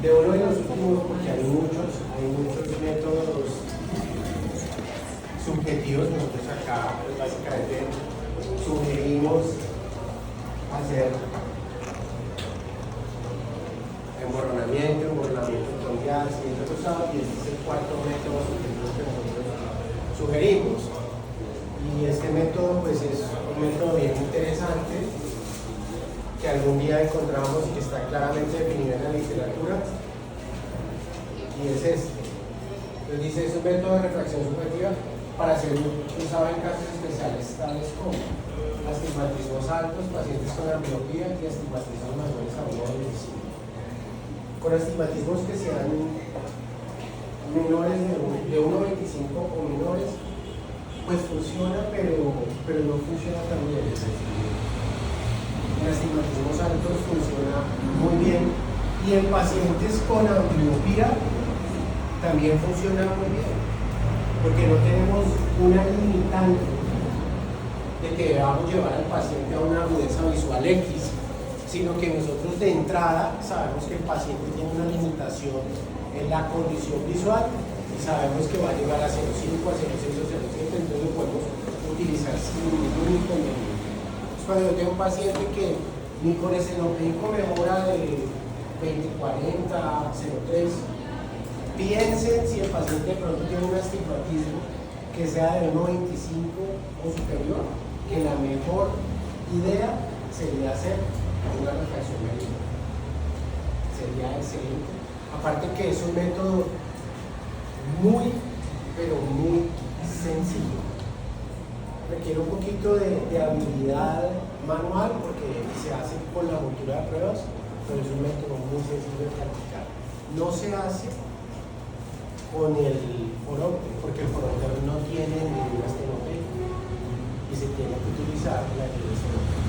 de uno de los últimos, porque hay muchos métodos subjetivos. Nosotros acá pues, básicamente sugerimos hacer emborronamiento con gas, cimiento rosado, y este es el cuarto método subjetivo que nosotros sugerimos. Y este método pues es un método bien interesante que algún día encontramos y que está claramente definido en la literatura, y es este. Entonces dice, es un método de refracción subjetiva para ser usado en casos especiales tales como astigmatismos altos, pacientes con ambliopía y astigmatismos mayores a 1,25. Con astigmatismos que sean menores de 1,25 o menores, pues funciona, pero no funciona tan bien. En astigmatismos altos funciona muy bien, y en pacientes con ambliopía también funciona muy bien, porque no tenemos una limitante de que debamos llevar al paciente a una agudeza visual X, sino que nosotros de entrada sabemos que el paciente tiene una limitación en la condición visual y sabemos que va a llegar a 0,5, a 0,6 o 0,7, entonces lo podemos utilizar sin ningún inconveniente. Cuando yo tengo un paciente que mi corecenopeico mejora de 20/40, 0,3, piensen si el paciente de pronto tiene un astigmatismo que sea de 1,25 o superior, que la mejor idea sería hacer una refracción meridiana. Sería excelente. Aparte que es un método muy, pero muy sencillo. Requiere un poquito de habilidad manual porque se hace con la montura de pruebas, pero es un método muy sencillo de practicar. No se hace con el foróptero, porque el foróptero no tiene ninguna estenopeica y se tiene que utilizar la estenopeica.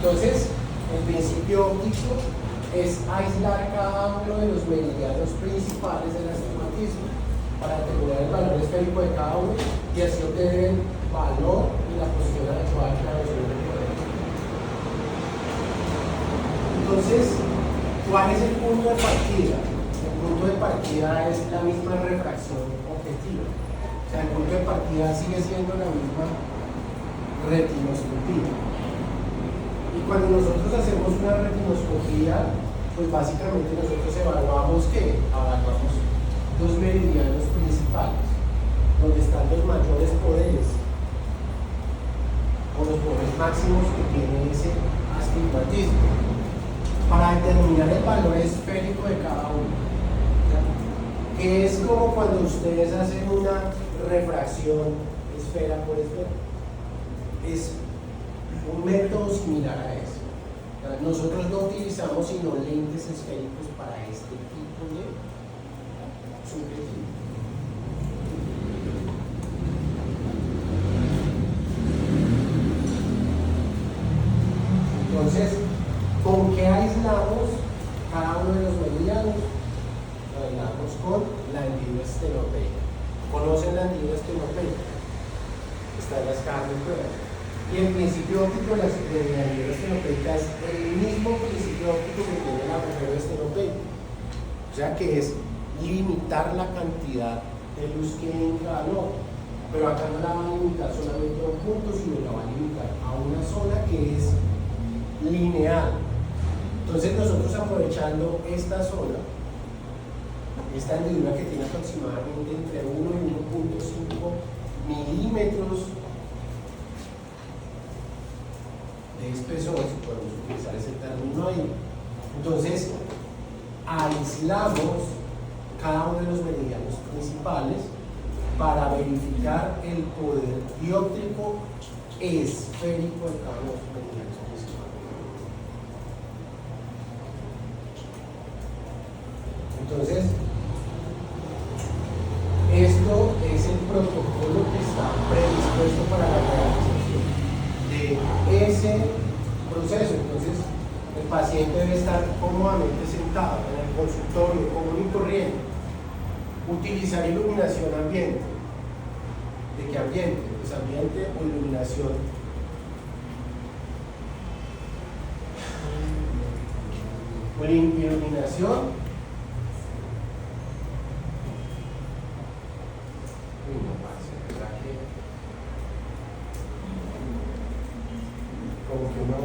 Entonces, el principio óptico es aislar cada uno de los meridianos principales del astigmatismo para determinar el valor esférico de cada uno y así obtener el valor y la posición adecuada de la visión del poder. Entonces, ¿cuál es el punto de partida? El punto de partida es la misma refracción objetiva. O sea, el punto de partida sigue siendo la misma retinoscopía. Y cuando nosotros hacemos una retinoscopía, pues básicamente nosotros evaluamos dos meridianos principales, donde están los mayores poderes o los poderes máximos que tiene ese astigmatismo, para determinar el valor esférico de cada uno. Que es como cuando ustedes hacen una refracción esfera por esfera. Es un método similar a eso. Nosotros no utilizamos sino lentes esféricos para este tipo de subjetivo. Entonces, ¿con qué aislamos cada uno de los meridianos? Lo aislamos con la hendidura estenopeica. ¿Conocen la hendidura estenopeica? Está en las cajas de prueba. Y el principio óptico de la hendidura estenopeica es el mismo principio óptico que tiene el agujero estenopeico. O sea que es limitar la cantidad de luz que entra al ojo. Pero acá no la va a limitar solamente a un punto, sino la va a limitar a una zona que es lineal. Entonces nosotros, aprovechando esta zona, esta hendidura que tiene aproximadamente entre 1 y 1,5 milímetros de espesor, si podemos utilizar ese término ahí, entonces aislamos cada uno de los meridianos principales para verificar el poder dióptrico esférico de cada uno de los meridianos principales. Entonces, esto es el protocolo que está predispuesto para la realización de ese proceso. Entonces, el paciente debe estar cómodamente sentado en el consultorio común y corriente, utilizar iluminación ambiente. ¿De qué ambiente? Pues ambiente o iluminación Iluminación. No pasa, ¿verdad que? Como que no.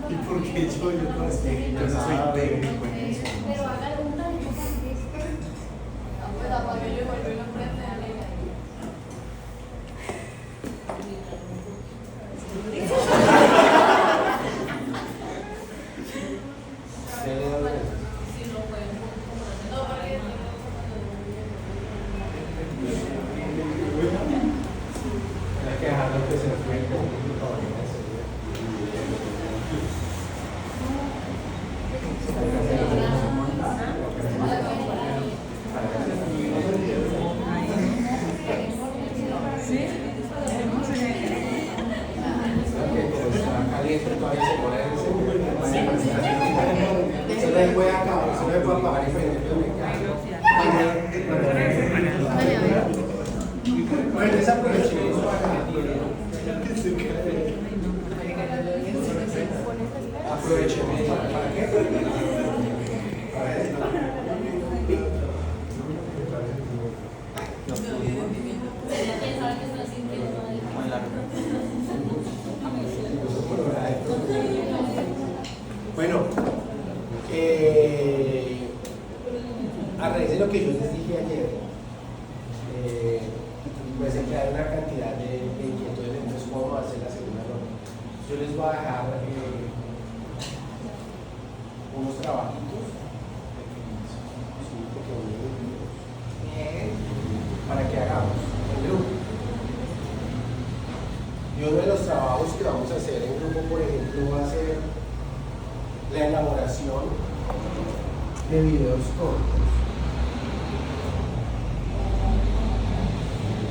¿Y por qué yo no soy técnico en eso? Pero hágalo un tanto para esto. Pues apague yo y vuelvo y lo prende a la si no pueden no, porque Hay que dejarlo que se fue con un computador. Se le puede acabar, se le puede apagar y prender. Bueno, esa aprovechemos para aprovechemos para qué? Para esto. Bueno, a raíz de lo que yo les dije ayer, pues se queda una cantidad de inquietudes, entonces cómo va a ser la segunda ronda. Yo les voy a dejar unos trabajitos para que hagamos en grupo. Y uno de los trabajos que vamos a hacer en grupo, por ejemplo, va a ser la elaboración de videos cortos.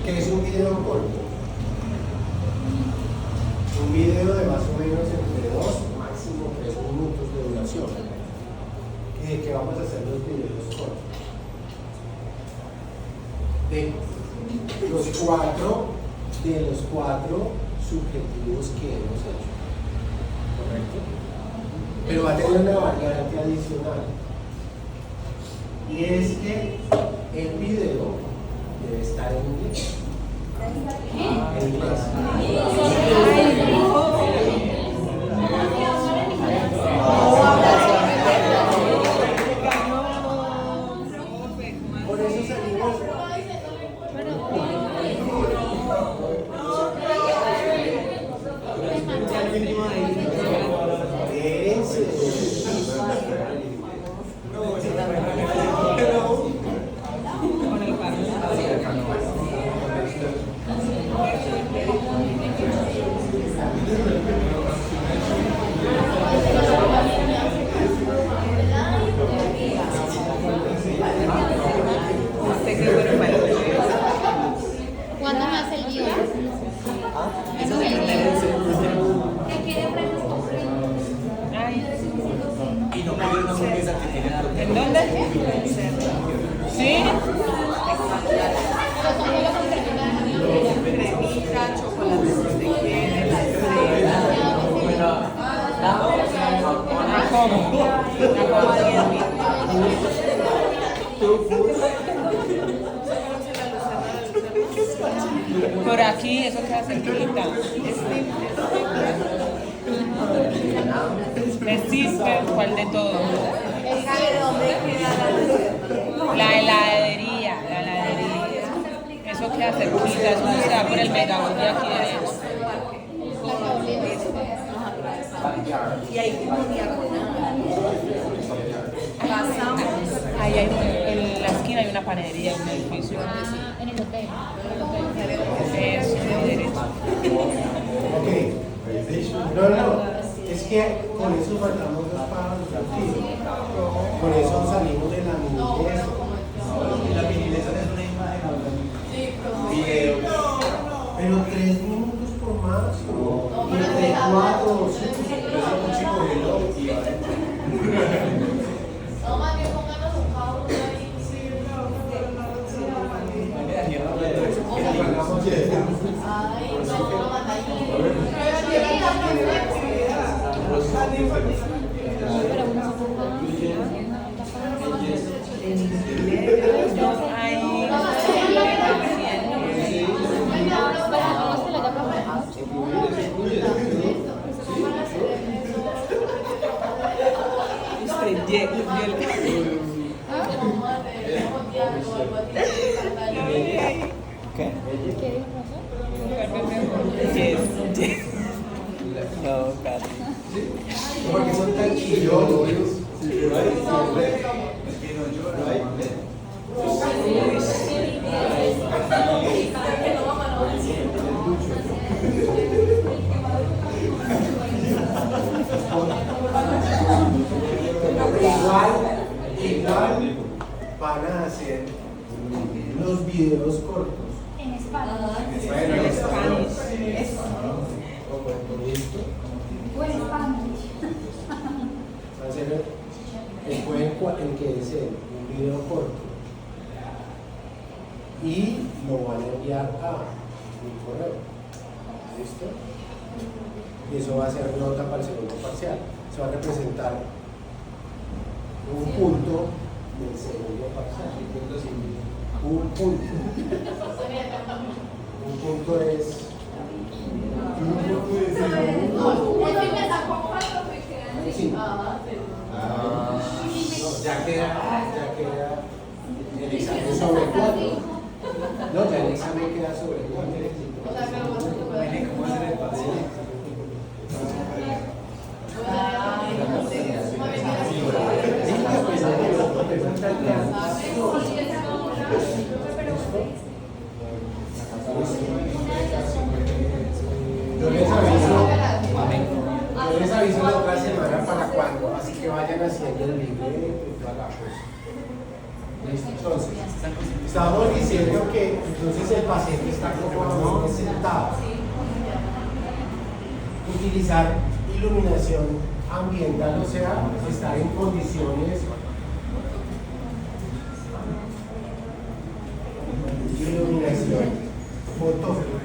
¿Qué es un video corto? Un video de más o menos entre 2, máximo 3 minutos de duración. ¿Y de qué vamos a hacer los videos cortos? De los cuatro subjetivos que hemos hecho. ¿Correcto? Pero va a tener una variante adicional. Y es que el video debe estar en inglés. En inglés. Por eso salimos. ¿Cuándo me hace el guión? Eso es ¿qué quiere Y no me dio una sorpresa que tiene proteína. ¿En dónde? ¿Sí? Cremita, chocolate de quiere, la estrella. ¿Cómo? La como a 10.000. Por aquí, eso queda cerquita. Existe, ¿cuál de todos? La heladería. Eso queda cerquita, eso queda por el Megabus de aquí derecho. Y ahí como diagonal. Pasamos. Ahí hay, en la esquina hay una panadería, un edificio. en el hotel. Eso, de derecho. Ok. No. Es que con eso faltamos dos pájaros de tiro. Por eso salimos de la minidez. La minilesa es una imagen hablando. Pero 3 minutos por máximo. Y entre 4 o 5. Un chico de lobo y va No, más bien pónganos un jabón ahí. Ay, no, manda ¿Qué? No, casi. Porque son tan chillones. Igual van a hacer los videos cortos. En español. Bueno, en español. Como en esto. O en español. Va a ser el que es un video corto. Y lo van a enviar a un correo. ¿Listo? Y eso va a ser nota para el segundo parcial. Se va a representar un punto del segundo parcial. Un punto. Un punto es. Sí. No, ya queda el examen sobre 4. No, ya el examen queda sobre 4. ¿Cómo hacer el parcial? Yo les aviso la otra semana para cuando, así que vayan haciendo el libreto y toda la cosa. ¿Listo? Entonces, estábamos diciendo que entonces el paciente está cómodamente sentado. Utilizar iluminación ambiental, o sea, estar en condiciones de iluminación fotográfica.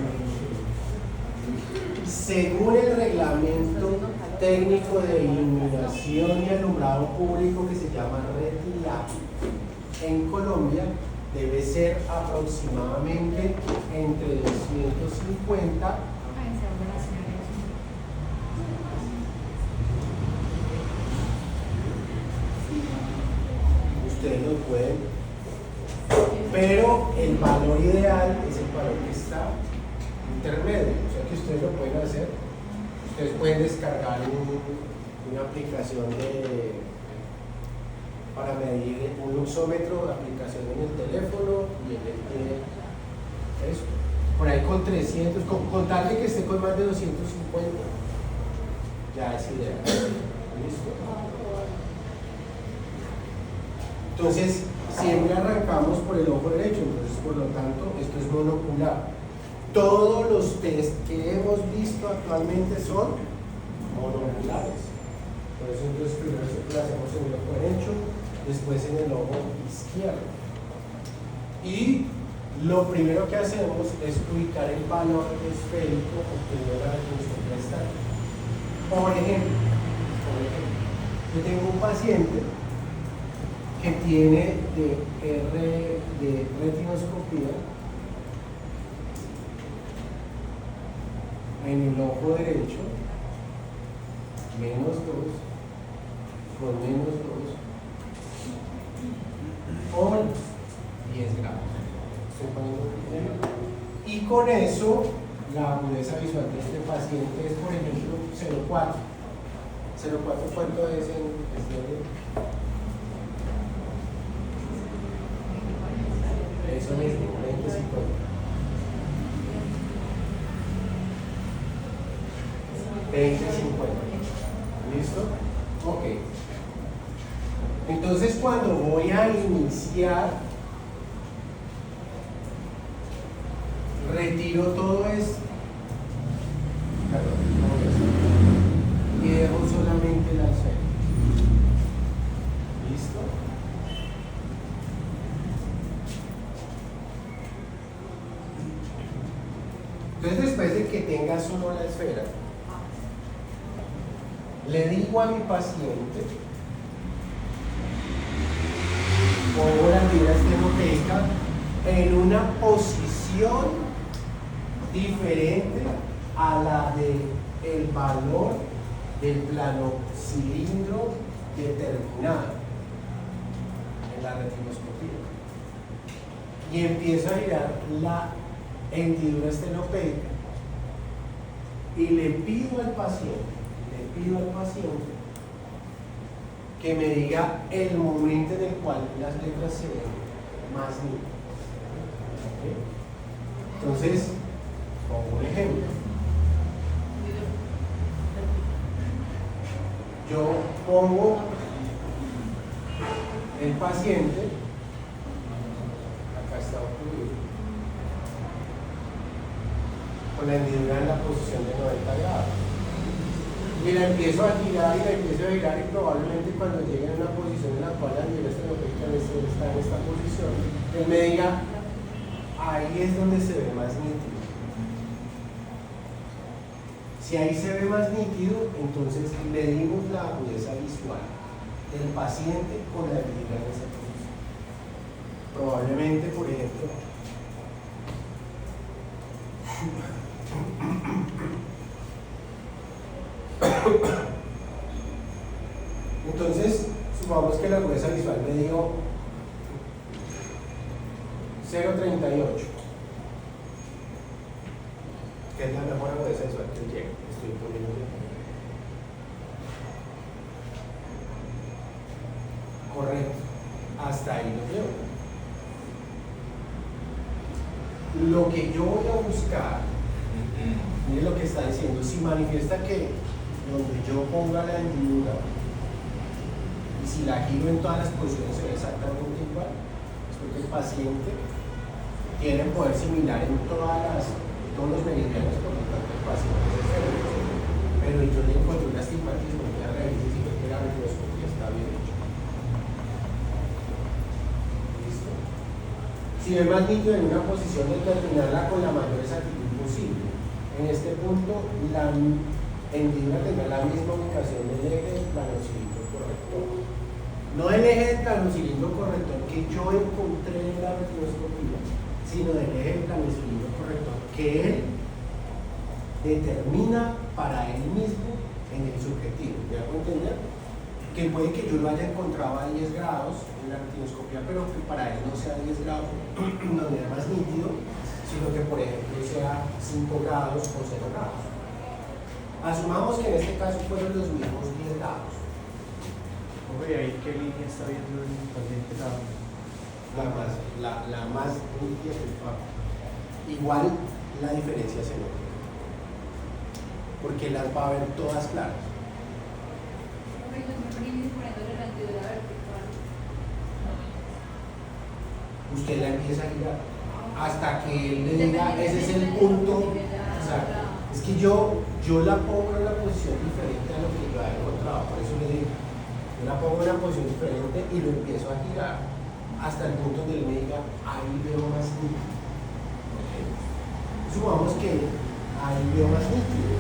Según el reglamento técnico de iluminación y alumbrado público que se llama RETILAP, en Colombia debe ser aproximadamente entre 250 ustedes lo pueden, pero el valor ideal es el valor que está intermedio, o sea que ustedes lo pueden hacer. Ustedes pueden descargar una aplicación para medir un luxómetro de aplicación en el teléfono y él tiene eso. Por ahí con 300, con tal de que esté con más de 250, ya es ideal. ¿Listo? Entonces, siempre arrancamos por el ojo derecho, entonces por lo tanto esto es monocular. Todos los test que hemos visto actualmente son monoculares. Por eso entonces primero siempre lo hacemos en el ojo derecho, después en el ojo izquierdo. Y lo primero que hacemos es ubicar el valor esférico obtenido de la definición cristal. Por ejemplo, yo tengo un paciente que tiene de retinoscopía en el ojo derecho, -2, con -2, con 10 grados. Y con eso, la agudeza visual de este paciente es, por ejemplo, 0,4. 0,4, ¿cuánto es en eso mismo, 20, 50. ¿Listo? Ok. Entonces, cuando voy a iniciar, retiro todo esto Entonces, después de que tenga solo la esfera, le digo a mi paciente, pongo la fibra estenopeica en una posición diferente a la del valor del plano cilindro determinado en la retinoscopía. Y empiezo a girar la hendidura estenopeica y le pido al paciente que me diga el momento en el cual las letras se ven más nítidas. ¿Okay? Entonces, pongo un ejemplo. Yo pongo el paciente, acá está ocurrido, con la hendidura en la posición de 90 grados. Y la empiezo a girar y probablemente cuando llegue a una posición en la cual la hendidura estenopeica está en esta posición, él me diga, ahí es donde se ve más nítido. Si ahí se ve más nítido, entonces medimos la agudeza visual del paciente con la hendidura en esa posición. Probablemente, por ejemplo, entonces, supongamos que la agudeza visual me dio 0.38, que es la mejor agudeza visual que llega. Estoy poniendo correcto, hasta ahí lo veo. Lo que yo voy a buscar, mire lo que está diciendo, si manifiesta que donde yo ponga la hendidura y si la giro en todas las posiciones se ve exactamente igual, es porque el paciente tiene poder similar en todos los meridianos, por lo tanto el paciente es excelente. Pero yo le encontré un astigmatismo en la raíz y digo que la retinoscopía está bien hecha. ¿Listo? Si ve más nítido en una posición, determinarla con la mayor exactitud posible. En este punto, la hendidura tendrá la misma ubicación del eje del plano cilindro corrector. No el eje del plano cilindro corrector que yo encontré en la retinoscopía, sino del eje del plano cilindro corrector que él determina para él mismo en el subjetivo. ¿Me hago entender? Que puede que yo lo haya encontrado a 10 grados en la retinoscopía, pero que para él no sea 10 grados donde era más nítido, sino que por ejemplo sea 5 grados o 0 grados. Asumamos que en este caso fueron los mismos 10 grados. Oye, ahí qué línea está viendo el paciente. La más nítida que el papá. Igual la diferencia se nota, porque las va a ver todas claras. Usted la empieza a girar hasta que él le diga, ese es el punto. Exacto. Es que yo la pongo en una posición diferente a lo que yo he encontrado, por eso le digo, yo la pongo en una posición diferente y lo empiezo a girar hasta el punto donde él me diga, ahí veo más nítido. ¿Okay? Supongamos que ahí veo más nítido.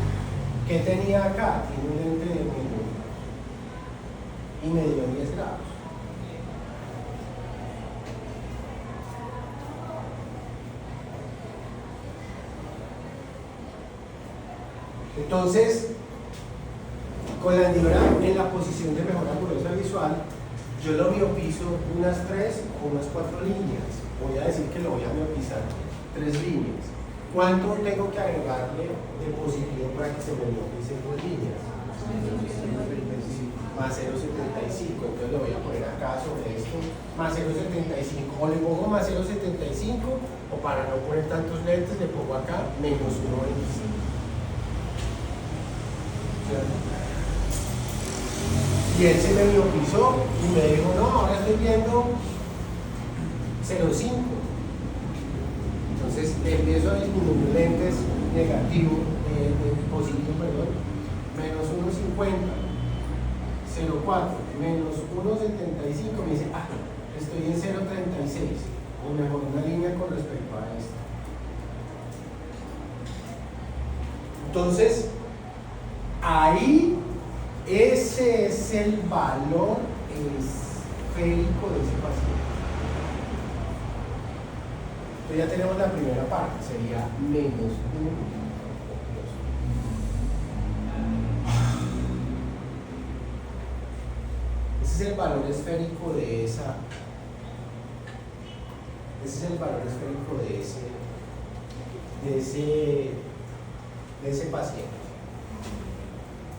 ¿Qué tenía acá? Tiene un lente de medio y me dio 10 grados. Entonces, con la hendidura en la posición de mejor agudeza visual, yo lo miopizo unas 3 o unas 4 líneas. Voy a decir que lo voy a miopizar 3 líneas. ¿Cuánto tengo que agregarle de positivo para que se me miopice 2 líneas? Más 0,75. Entonces lo voy a poner acá sobre esto, más 0,75. O le pongo más 0,75, o para no poner tantos lentes, le pongo acá menos 1,25. Y él se me miopizó y me dijo, no, ahora estoy viendo 0,5. Entonces empiezo a disminuir lentes negativos, positivo, perdón, menos 1,50, 0,4, menos 1,75. Me dice, estoy en 0,36, o mejor una línea con respecto a esta. Entonces, ahí ese es el valor esférico de ese paciente. Entonces ya tenemos la primera parte, sería menos 1. Ese es el valor esférico de esa. Ese es el valor esférico de ese paciente.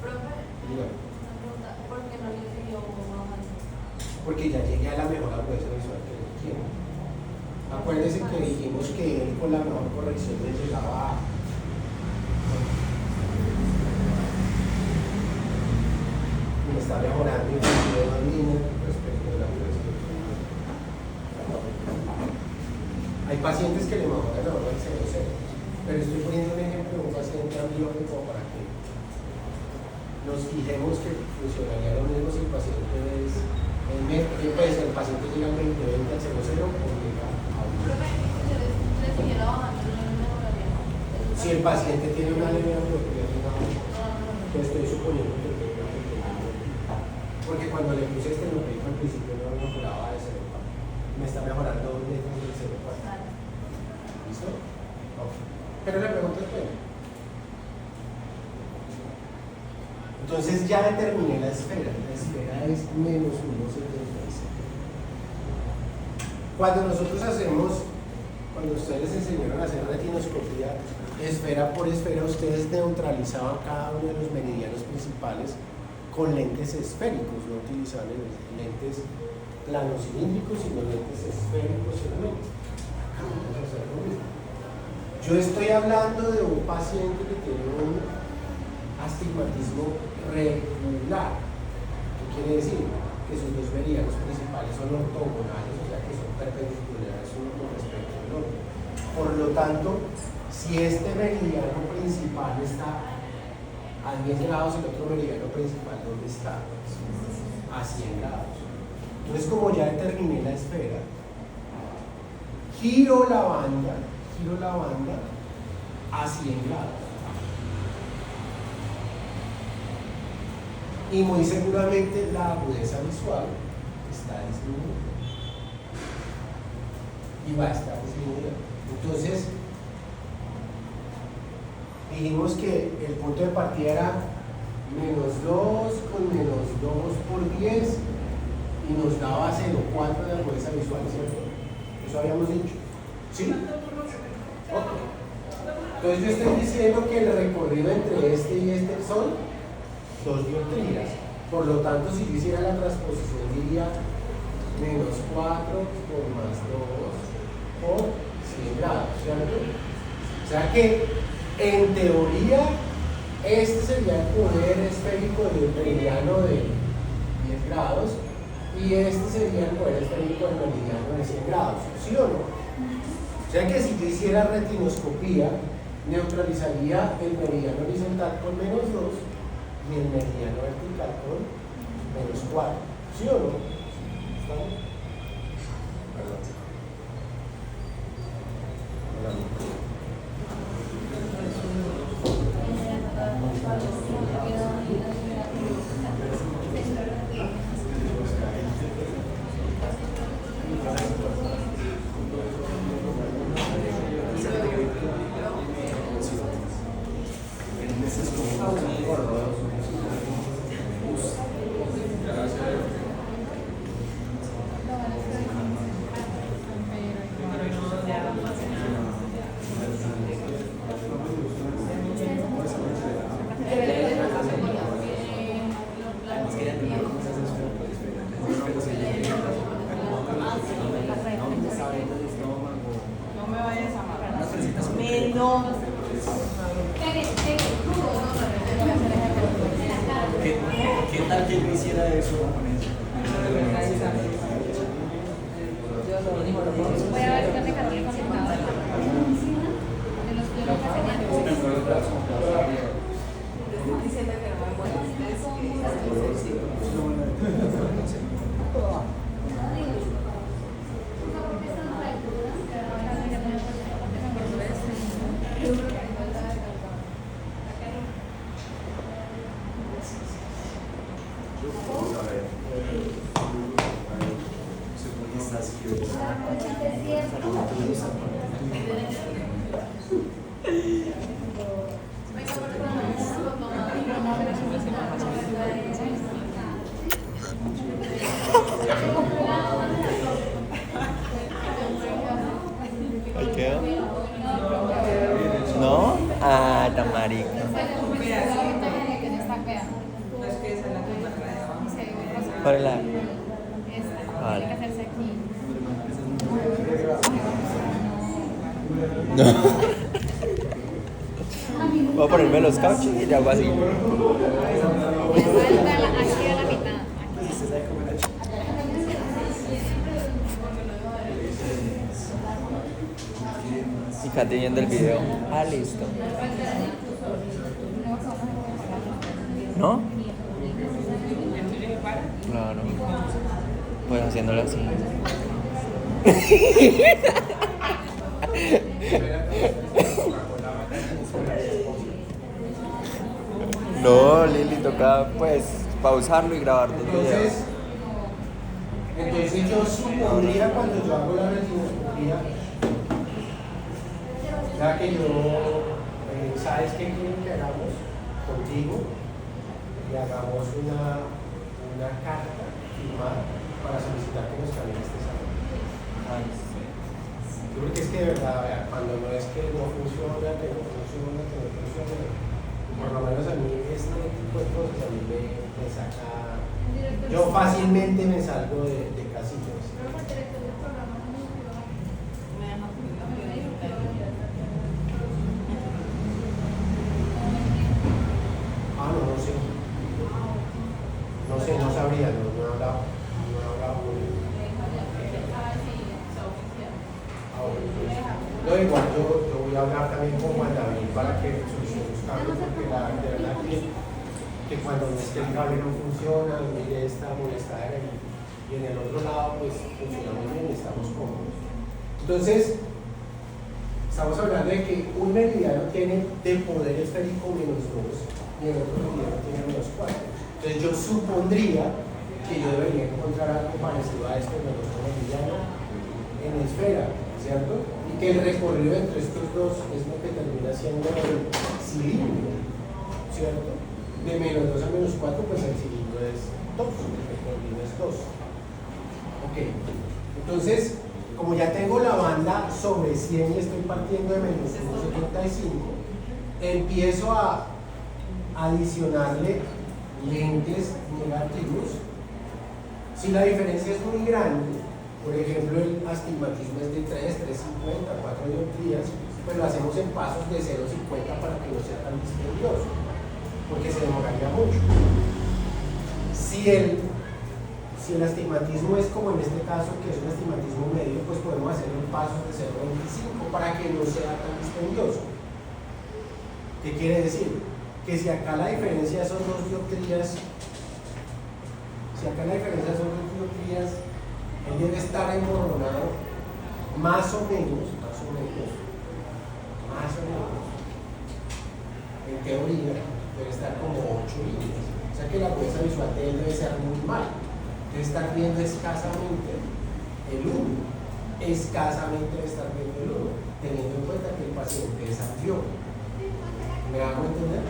Profe, Dígame. ¿por qué no le siguió bajando? Porque ya llegué a la mejor agudeza visual que yo quiero. Acuérdense que dijimos que él con la mejor corrección le llegaba a. Me está mejorando inclusive más líneas respecto a la corrección. Hay pacientes que le mejoran la norma del 0,0, pero estoy poniendo un ejemplo de un paciente ambliópico para que nos fijemos que funcionaría lo mismo si el paciente es el paciente llega al 20, al 0,0 o llega a 1. Profe, si le siguiera bajando, no le mejoraría. Si el paciente tiene una leve ambliopía, yo estoy suponiendo que tiene una pequeña ambliopía. Porque cuando le puse este numérico al principio no mejoraba de 0,4. Me está mejorando 2 letras del 0,4. ¿Listo? Okay. Pero la pregunta es buena. Entonces ya determiné la esfera. La esfera es menos 1,76. Cuando ustedes les enseñaron a hacer retinoscopía, esfera por esfera, ustedes neutralizaban cada uno de los meridianos principales con lentes esféricos, no utilizaban lentes planocilíndricos, sino lentes esféricos solamente. Acá vamos a hacer lo mismo. Yo estoy hablando de un paciente que tiene un astigmatismo regular. ¿Qué quiere decir? Que sus dos meridianos principales son ortogonales, o sea que son perpendiculares uno con respecto al otro. Por lo tanto, si este meridiano principal está a 10 grados, el otro meridiano principal, ¿dónde está? A 100 grados. Entonces, como ya determiné la esfera, giro la banda a 100 grados. Y muy seguramente la agudeza visual está disminuida. Y va a estar disminuida. Entonces, dijimos que el punto de partida era menos 2 con menos 2 por 10 y nos daba 0,4 de agudeza visual, ¿cierto? Eso habíamos dicho. ¿Sí? Okay. Entonces yo estoy diciendo que el recorrido entre este y este son 2 dioptrías. Por lo tanto, si yo hiciera la transposición, diría menos 4 por más 2 por 100 grados, ¿cierto? O sea que, en teoría, este sería el poder esférico del meridiano de 10 grados y este sería el poder esférico del meridiano de 100 grados, ¿sí o no? O sea que si yo hiciera retinoscopía, neutralizaría el meridiano horizontal con menos 2 y el meridiano vertical con menos 4, ¿sí o no? ¿Estamos? Perdón. ¿Qué tal que yo hiciera eso con eso? Voy a ver si te cargo el computador. De los que Diciendo que no me molestes, Ah, tan marica. No es que esa es la que más trae abajo. ¿Cuál es la? Tiene que hacerse aquí. No. Voy a ponerme los cauchos y le hago así. Falta aquí a la mitad. Y Katy viendo el video. Ah, listo. ¿No? Claro. Pues haciéndolo así. No, Lili, toca pues pausarlo y grabar dos videos. Entonces yo supondría cuando yo hago la retinoscopía, ya que yo, ¿sabes qué quieren que hagamos contigo? Y hagamos una carta firmada para solicitar que nos cambien este examen. Yo creo que es que de verdad, vea, cuando no es que no funciona, que no funciona, por lo menos a mí este tipo de cosas a mí me saca. Yo fácilmente me salgo de casillas. No sé. No sé, no sabría, no he hablado con él. No, igual yo voy a hablar también con Juan David para que solucionemos cambios, porque la verdad que cuando el cable no funciona, mire esta molestada y en el otro lado pues funciona muy bien y estamos cómodos. Entonces, estamos hablando de que un meridiano tiene de poder esférico -2 y el otro meridiano tiene -4. Entonces yo supondría que yo debería encontrar algo parecido a esto en el otro meridiano en esfera, ¿cierto? Y que el recorrido entre estos dos es lo que termina siendo el cilindro, ¿cierto? De -2 a -4, pues el cilindro es 2, el recorrido es 2. Ok, entonces, como ya tengo la banda sobre 100 y estoy partiendo de -175, empiezo a adicionarle lentes negativos. Si la diferencia es muy grande, por ejemplo el astigmatismo es de 3, 350, 4 dioptrías, pues lo hacemos en pasos de 0,50 para que no sea tan dispendioso, porque se demoraría mucho. Si el astigmatismo es como en este caso, que es un astigmatismo medio, pues podemos hacer en pasos de 0,25 para que no sea tan dispendioso. ¿Qué quiere decir? Que si acá la diferencia son 2 dioptrías, él debe estar emborronado más o menos, en teoría, debe estar como 8 líneas. O sea que la agudeza visual de él debe ser muy mal. Debe estar viendo escasamente el 1. Escasamente debe estar viendo el 1, teniendo en cuenta que el paciente es anfiólogo. ¿Me hago entender?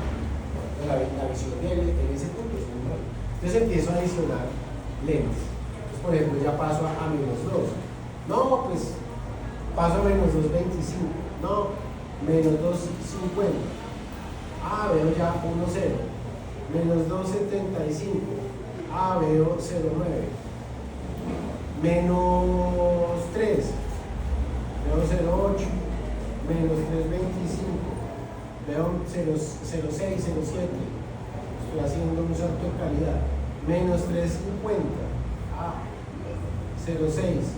La visión de él en ese punto es muy mala. Entonces empiezo a adicionar lentes. Entonces, por ejemplo, ya paso a -2. No, pues paso a -2.25. No, -2.50. Veo ya 1.0. -2.75. Veo 0.9. -3. Veo 0.8. -3.25. Veo 0.6, 0.7. Estoy haciendo un salto de calidad. -3.50. 0.6.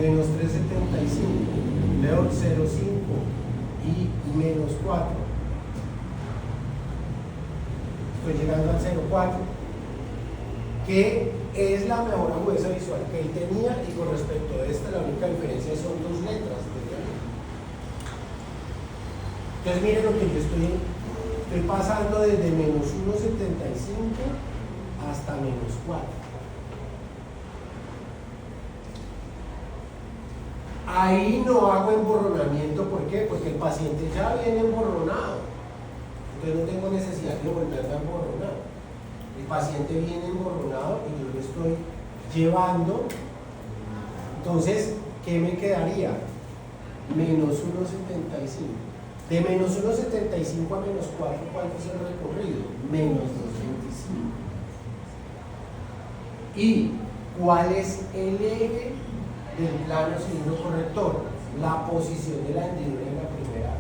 -3.75. Veo 0.5 y -4. Estoy llegando al 0.4, que es la mejor agudeza visual que él tenía, y con respecto a esta la única diferencia son 2 letras. Entonces miren lo que yo estoy pasando desde -1.75 hasta -4. Ahí no hago emborronamiento. ¿Por qué? Porque el paciente ya viene emborronado. Entonces no tengo necesidad de volverlo a emborronar. El paciente viene emborronado y yo lo estoy llevando. Entonces, ¿qué me quedaría? -1.75. De menos 1,75 a menos 4, ¿cuánto es el recorrido? Menos 2,25. ¿Y cuál es el eje del plano cilindro corrector? La posición de la hendidura en la primera.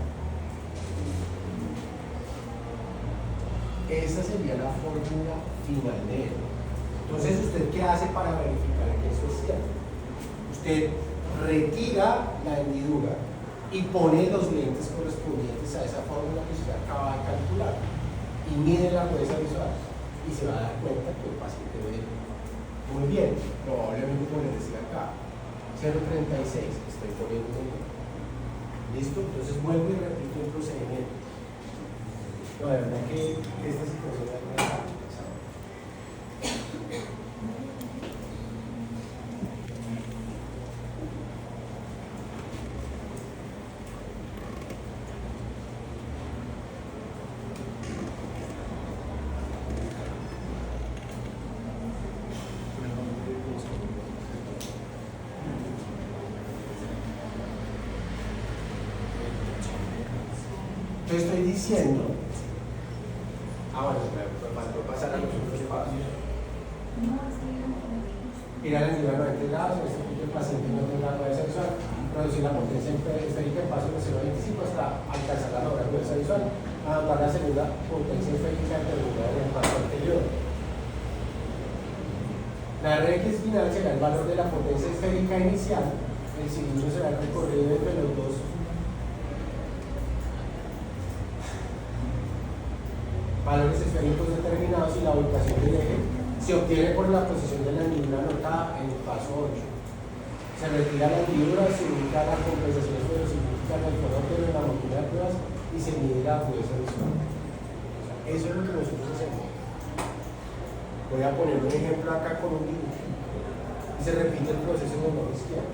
Esa sería la fórmula final de él. Entonces, ¿usted qué hace para verificar que eso es cierto? Usted retira la hendidura y pone los lentes correspondientes a esa fórmula que usted acaba de calcular y mide la fuerza visual y se va a dar cuenta que el paciente ve muy bien. Probablemente como les decía acá, 0,36, estoy poniendo un ejemplo. ¿Listo? Entonces vuelvo y repito el procedimiento. No, de verdad que esta situación es muy pesada. Yo estoy diciendo, bueno, me faltó pasar a los otros pasos. Ir a la hendidura 90 grados, el paciente no tenga fuerza visual, producir la potencia esférica en paso de 0,25 hasta alcanzar la lograr fuerza visual, adaptar la segunda potencia esférica determinada en el paso anterior. La RX final será el valor de la potencia esférica inicial, el cilindro será el recorrido entre los dos valores esféricos determinados y la ubicación del eje se obtiene por la posición de la hendidura anotada en el paso 8. Se retira la hendidura, se ubica la compensación significa el fenómeno en la montura de pruebas y se mide la fuerza visual. Eso es lo que nosotros hacemos. Voy a poner un ejemplo acá con un dibujo y se repite el proceso en el lado izquierdo.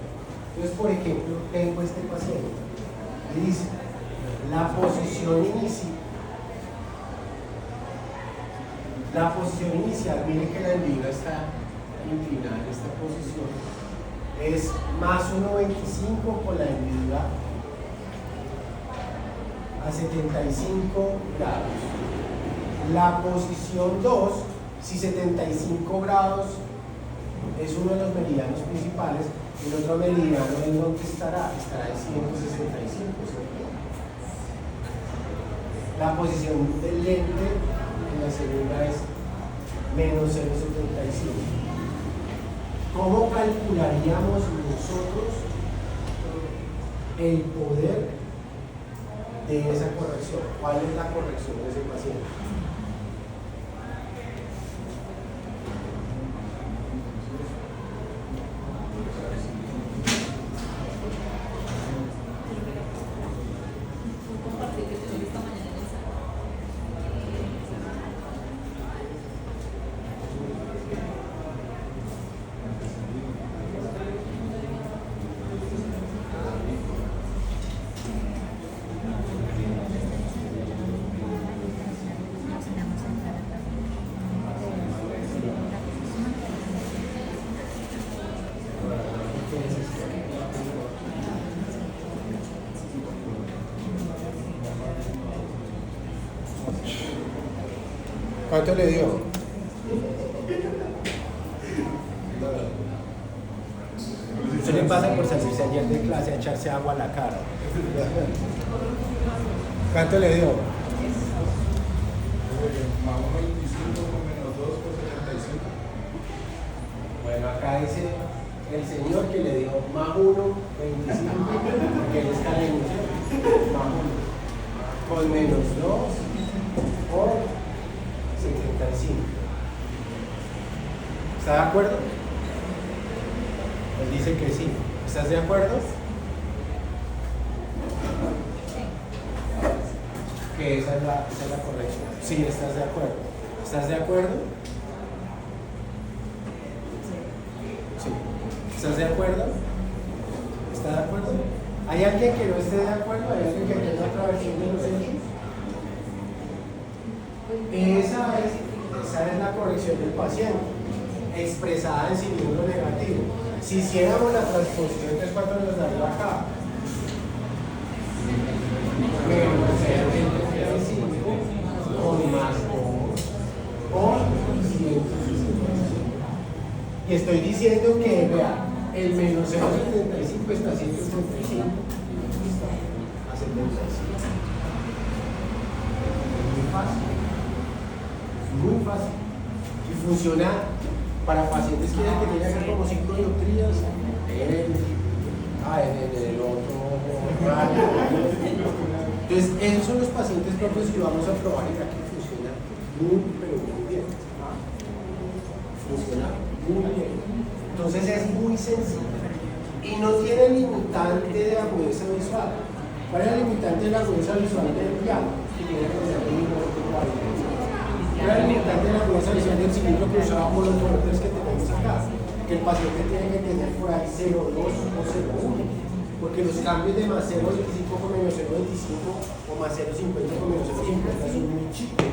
Entonces, por ejemplo, tengo este paciente y dice la posición inicial. La posición inicial, miren que la hendidura está inclinada en esta posición, es más 1,25 con la hendidura a 75 grados. La posición 2, si 75 grados es uno de los meridianos principales, el otro meridiano en donde estará en 165. La posición del lente en la segunda es menos 0,75. ¿Cómo calcularíamos nosotros el poder de esa corrección? ¿Cuál es la corrección de ese paciente? ¿Cuánto le dio? Usted le pasa por salirse ayer de clase a echarse agua a la cara. ¿Cuánto le dio? Más 25 con menos 2 por 75. Bueno, acá dice el señor que le dio más 1, 25, porque él está en el más 1, con menos 2 por 75. ¿Está de acuerdo? Él dice que sí. ¿Estás de acuerdo? Que esa es la corrección. Sí, ¿estás de acuerdo? ¿Estás de acuerdo? Sí. ¿Estás de acuerdo? ¿Está de acuerdo? ¿Hay alguien que no esté de acuerdo? ¿Hay alguien que tenga otra versión de los hechos? Esa es la corrección del paciente, expresada en cilindro negativo. Si hiciéramos la transposición, entonces ¿cuánto nos daría acá? menos 0.75 con más 2 o 165. Y estoy diciendo que, vea, el menos 0.75 está a 165 a 75. Es muy fácil. Y funciona para pacientes que tienen que hacer como 5 dioptrías en el otro. Entonces, esos son los pacientes propios que vamos a probar y aquí funciona muy, pero muy bien. Funciona muy bien. Entonces, es muy sencillo. Y no tiene limitante de agudeza visual. ¿Cuál es el limitante de la agudeza visual del diablo? Que tiene que ser mínimo de 40. ¿Cuál es el limitante de la agudeza visual del cilindro cruzado por los bordes que tenemos acá? Que el paciente tiene que tener por ahí 0,2 o 0,1. Porque los cambios de más 0,25 con menos 0,25 o más 0,50 con menos 0,50 son muy chicos.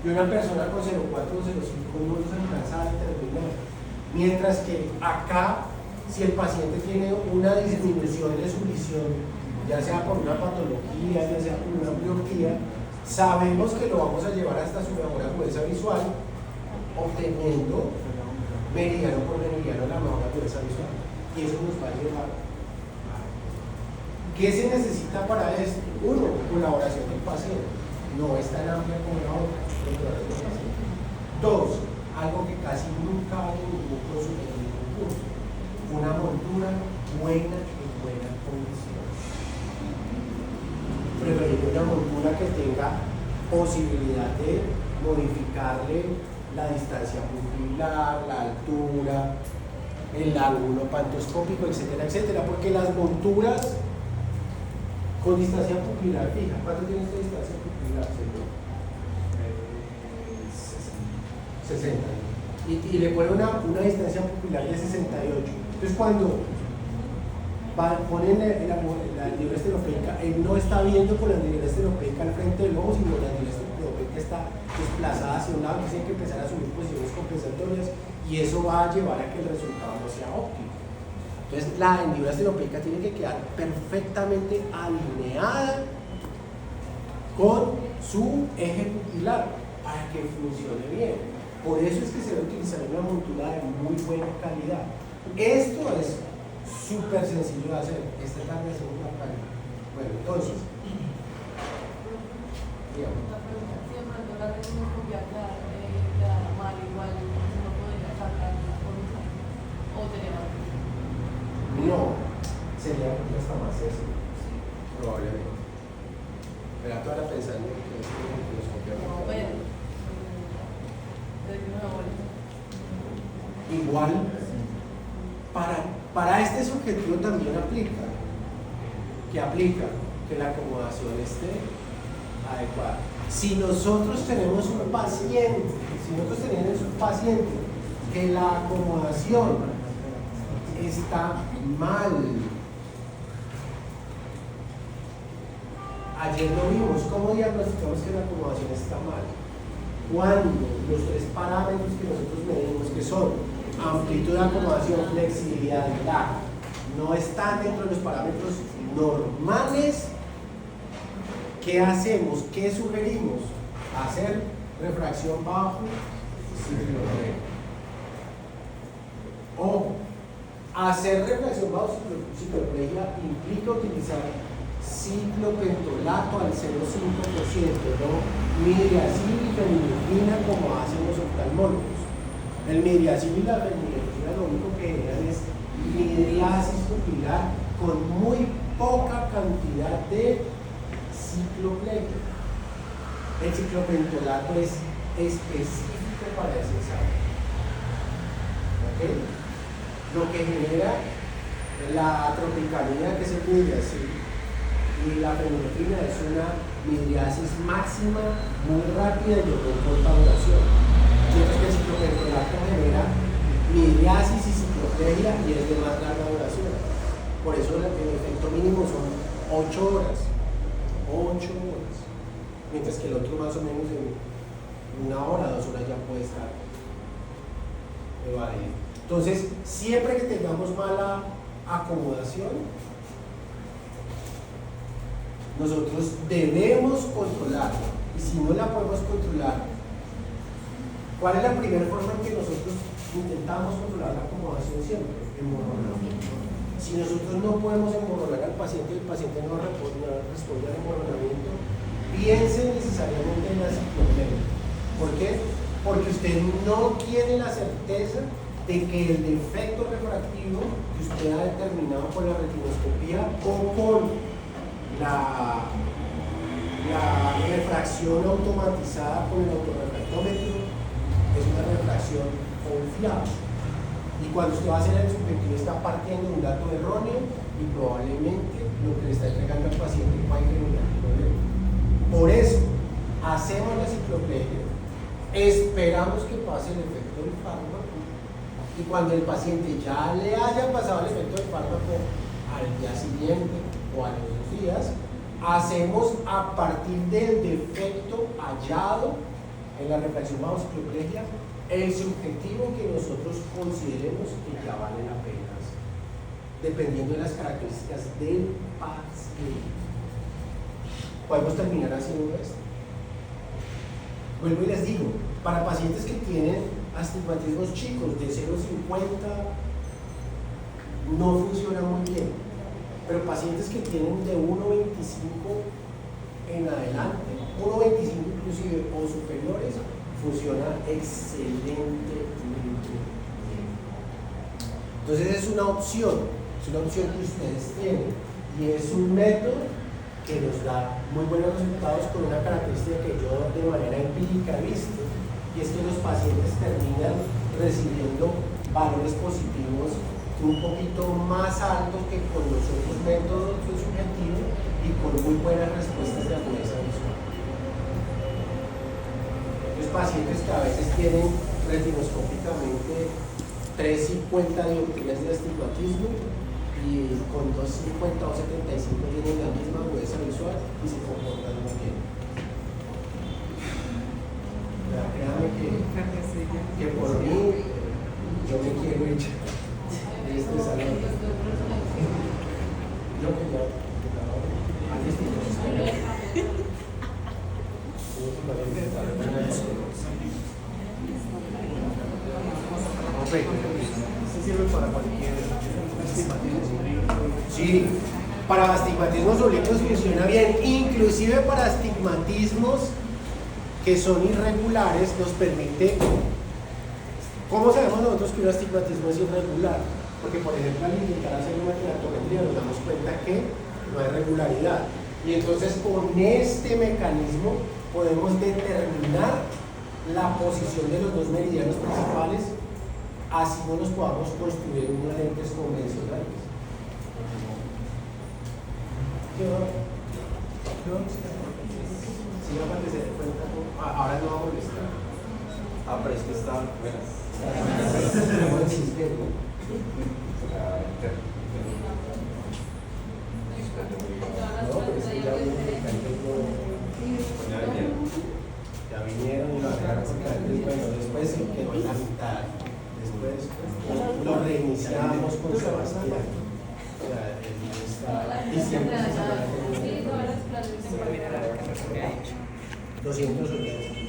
Y una persona con 0,4 o 0,5 no los alcanza a determinar. Mientras que acá, si el paciente tiene una disminución de su visión, ya sea por una patología, ya sea por una ambliopía, sabemos que lo vamos a llevar hasta su mejor agudeza visual, obteniendo meridiano por meridiano la mejor agudeza visual. Y eso nos va a llevar. ¿Qué se necesita para esto? Uno, colaboración del paciente. No es tan amplia como la otra. Dos, algo que casi nunca hay en ningún consultorio, en ningún curso. Una montura buena y buena condición. Preferir una montura que tenga posibilidad de modificarle la distancia pupilar, la altura, el ángulo pantoscópico, etcétera, etcétera. Porque las monturas con distancia pupilar fija. ¿Cuánto tiene esta distancia pupilar, señor? 60. Y le pone una distancia pupilar de 68. Entonces, cuando ponen la nivel estereopeica, él no está viendo con la nivel estereopeica al frente del ojo, sino la nivel estereopeica está desplazada hacia un lado, que tiene que empezar a asumir posiciones compensatorias, y eso va a llevar a que el resultado no sea óptimo. Entonces, la hendidura estereopeica tiene que quedar perfectamente alineada con su eje pupilar para que funcione bien. Por eso es que se debe utilizar una montura de muy buena calidad. Esto es súper sencillo de hacer. Esta es la segunda calidad. Bueno, entonces, digamos. Si de pronto la tecnología queda mal, igual no podría sacar la bolsa o tenemos. No, sería hasta más eso, probablemente. Pero ahora pensando que es que nos copiamos. Igual, para este subjetivo también aplica que la acomodación esté adecuada. Si nosotros tenemos un paciente, que la acomodación está mal. Ayer lo vimos. ¿Cómo diagnosticamos que la acomodación está mal? Cuando los tres parámetros que nosotros medimos, que son amplitud de acomodación, flexibilidad y lag, no están dentro de los parámetros normales, ¿qué hacemos? ¿Qué sugerimos? Hacer refracción bajo cicloplegia. O hacer refracción bajo cicloplegia implica utilizar ciclopentolato al 0,5%, no midriasil y fenilefrina como hacen los oftalmólogos. El midriasil y la fenilefrina lo único que generan es midriasis pupilar con muy poca cantidad de cicloplegia. El ciclopentolato es específico para ese ensayo. ¿Okay? Lo que genera la tropicalina, que es el midriasil, y la fenilefrina es una midriasis máxima, muy rápida y de muy corta duración. Mientras que el ciclopentolato genera midriasis y cicloplegia y es de más larga duración. Por eso el efecto mínimo son 8 horas. 8 horas. Mientras que el otro más o menos en 1 hora, 2 horas ya puede estar evadido. Entonces, siempre que tengamos mala acomodación, nosotros debemos controlarla. Y si no la podemos controlar, ¿cuál es la primera forma en que nosotros intentamos controlar la acomodación siempre? Emborronamiento. Si nosotros no podemos emborronar al paciente y el paciente no responde al emborronamiento, piense necesariamente en la cicloplegia. ¿Por qué? Porque usted no tiene la certeza de que el defecto refractivo que usted ha determinado con la retinoscopía o con la refracción automatizada con el autorrefractómetro es una refracción confiable. Y cuando usted va a hacer el subjetivo está partiendo de un dato erróneo y probablemente lo que le está entregando al paciente puede generar un problema. Por eso, hacemos la cicloplegia, esperamos que pase el efecto del fármaco y cuando el paciente ya le haya pasado el efecto del fármaco al día siguiente o a los 2 días, hacemos a partir del defecto hallado en la refracción bajo cicloplegia el subjetivo que nosotros consideremos que ya vale la pena, dependiendo de las características del paciente. Podemos terminar haciendo esto. Vuelvo y les digo, para pacientes que tienen astigmatismos chicos de 0,50 no funciona muy bien, pero pacientes que tienen de 1,25 en adelante, 1,25 inclusive o superiores, funciona excelentemente bien. Entonces es una opción que ustedes tienen y es un método que nos da muy buenos resultados con una característica que yo de manera empírica he visto, y es que los pacientes terminan recibiendo valores positivos un poquito más altos que con los otros métodos subjetivos y con muy buenas respuestas de agudeza visual. Pacientes que a veces tienen retinoscópicamente 350 dioptrías de astigmatismo y con 250 o 75 tienen la misma agudeza visual y se comportan muy bien. Créanme que por mí yo me quiero ir de este salón. Yo que ya antes de ¿Se sirve para cualquier astigmatismo? Sí, para astigmatismos oblicuos funciona bien, inclusive para astigmatismos que son irregulares nos permite. ¿Cómo sabemos nosotros que un astigmatismo es irregular? Porque por ejemplo al intentar hacer una keratometría nos damos cuenta que no hay regularidad y entonces con este mecanismo podemos determinar la posición de los 2 meridianos principales, así no nos podamos construir unas lentes convencionales. Sí, para que se dé cuenta, ahora no va a molestar. Pero es que está buena. No existe, ¿no? No, pero es que ya vinieron y lo arreglaron porque antes, bueno, después se quedó en la mitad. Después lo reiniciamos con Sebastián. O sea, él está y siempre se sabe. 280.